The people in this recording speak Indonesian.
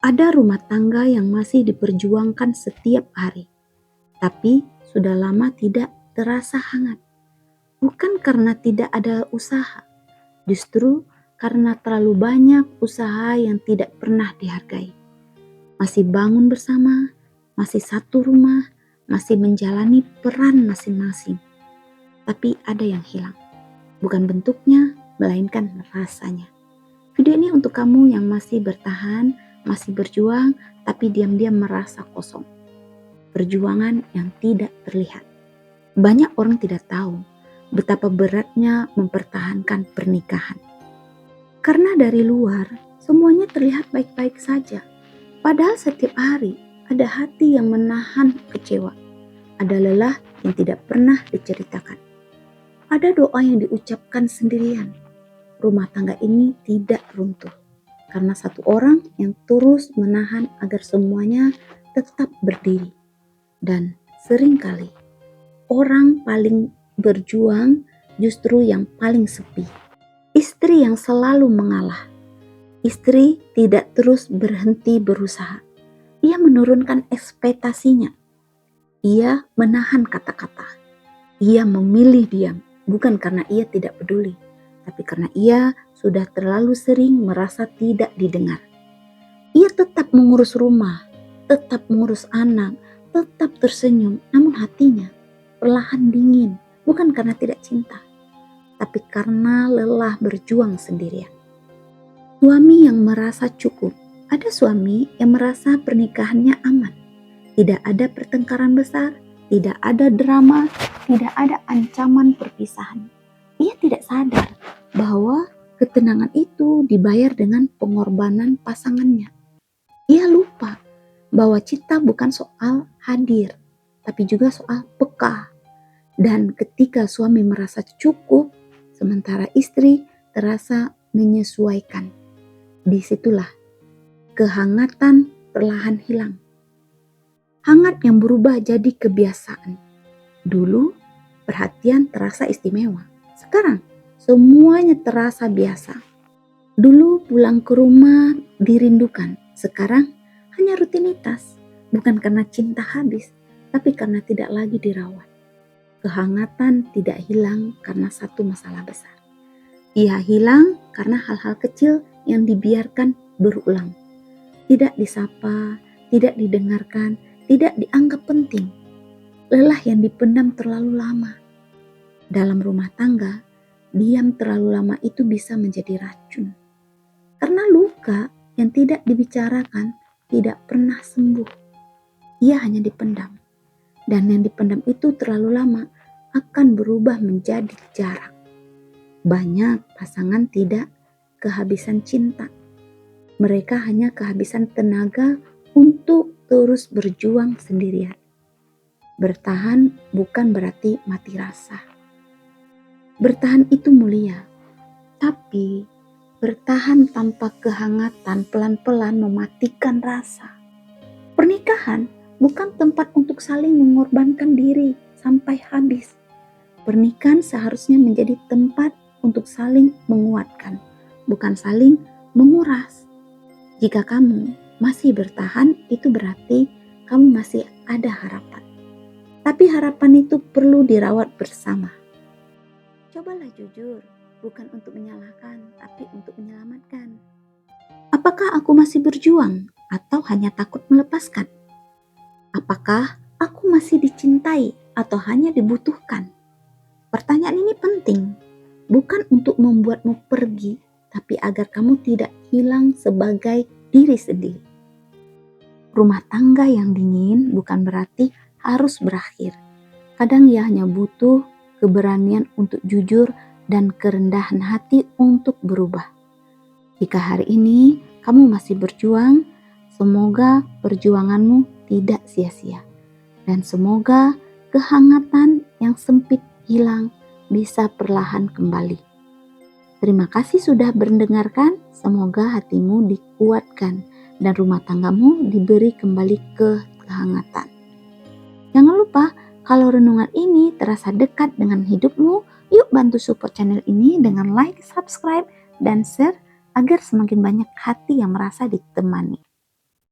Ada rumah tangga yang masih diperjuangkan setiap hari, tapi sudah lama tidak terasa hangat. Bukan karena tidak ada usaha, justru karena terlalu banyak usaha yang tidak pernah dihargai. Masih bangun bersama, masih satu rumah, masih menjalani peran masing-masing. Tapi ada yang hilang. Bukan bentuknya, melainkan rasanya. Video ini untuk kamu yang masih bertahan, masih berjuang, tapi diam-diam merasa kosong. Perjuangan yang tidak terlihat. Banyak orang tidak tahu betapa beratnya mempertahankan pernikahan. Karena dari luar, semuanya terlihat baik-baik saja. Padahal setiap hari ada hati yang menahan kecewa. Ada lelah yang tidak pernah diceritakan. Ada doa yang diucapkan sendirian. Rumah tangga ini tidak runtuh karena satu orang yang terus menahan agar semuanya tetap berdiri. Dan seringkali orang paling berjuang justru yang paling sepi. Istri yang selalu mengalah. Istri tidak terus berhenti berusaha. Ia menurunkan ekspektasinya. Ia menahan kata-kata. Ia memilih diam, bukan karena ia tidak peduli, tapi karena ia sudah terlalu sering merasa tidak didengar. Ia tetap mengurus rumah, tetap mengurus anak, tetap tersenyum, namun hatinya perlahan dingin, bukan karena tidak cinta, tapi karena lelah berjuang sendirian. Suami yang merasa cukup. Ada suami yang merasa pernikahannya aman. Tidak ada pertengkaran besar, tidak ada drama, tidak ada ancaman perpisahan. Ia tidak sadar bahwa ketenangan itu dibayar dengan pengorbanan pasangannya. Ia lupa bahwa cinta bukan soal hadir, tapi juga soal peka. Dan ketika suami merasa cukup, sementara istri terasa menyesuaikan. Disitulah kehangatan perlahan hilang. Hangat yang berubah jadi kebiasaan. Dulu perhatian terasa istimewa. Sekarang semuanya terasa biasa. Dulu pulang ke rumah dirindukan. Sekarang hanya rutinitas. Bukan karena cinta habis, tapi karena tidak lagi dirawat. Kehangatan tidak hilang karena satu masalah besar. Ia hilang karena hal-hal kecil yang dibiarkan berulang. Tidak disapa, tidak didengarkan, tidak dianggap penting. Lelah yang dipendam terlalu lama. Dalam rumah tangga, diam terlalu lama itu bisa menjadi racun. Karena luka yang tidak dibicarakan tidak pernah sembuh. Ia hanya dipendam. Dan yang dipendam itu terlalu lama akan berubah menjadi jarak. Banyak pasangan tidak kehabisan cinta. Mereka hanya kehabisan tenaga untuk terus berjuang sendirian. Bertahan bukan berarti mati rasa. Bertahan itu mulia, tapi bertahan tanpa kehangatan pelan-pelan mematikan rasa. Pernikahan bukan tempat untuk saling mengorbankan diri sampai habis. Pernikahan seharusnya menjadi tempat untuk saling menguatkan, bukan saling menguras. Jika kamu masih bertahan, itu berarti kamu masih ada harapan. Tapi harapan itu perlu dirawat bersama. Cobalah jujur, bukan untuk menyalahkan, tapi untuk menyelamatkan. Apakah aku masih berjuang atau hanya takut melepaskan? Apakah aku masih dicintai atau hanya dibutuhkan? Pertanyaan ini penting, bukan untuk membuatmu pergi, tapi agar kamu tidak hilang sebagai diri sendiri. Rumah tangga yang dingin bukan berarti harus berakhir. Kadang ia hanya butuh keberanian untuk jujur dan kerendahan hati untuk berubah. Jika hari ini kamu masih berjuang, semoga perjuanganmu tidak sia-sia. Dan semoga kehangatan yang sempit hilang bisa perlahan kembali. Terima kasih sudah mendengarkan. Semoga hatimu dikuatkan dan rumah tanggamu diberi kembali kehangatan. Jangan lupa, kalau renungan ini terasa dekat dengan hidupmu, yuk bantu support channel ini dengan like, subscribe, dan share agar semakin banyak hati yang merasa ditemani.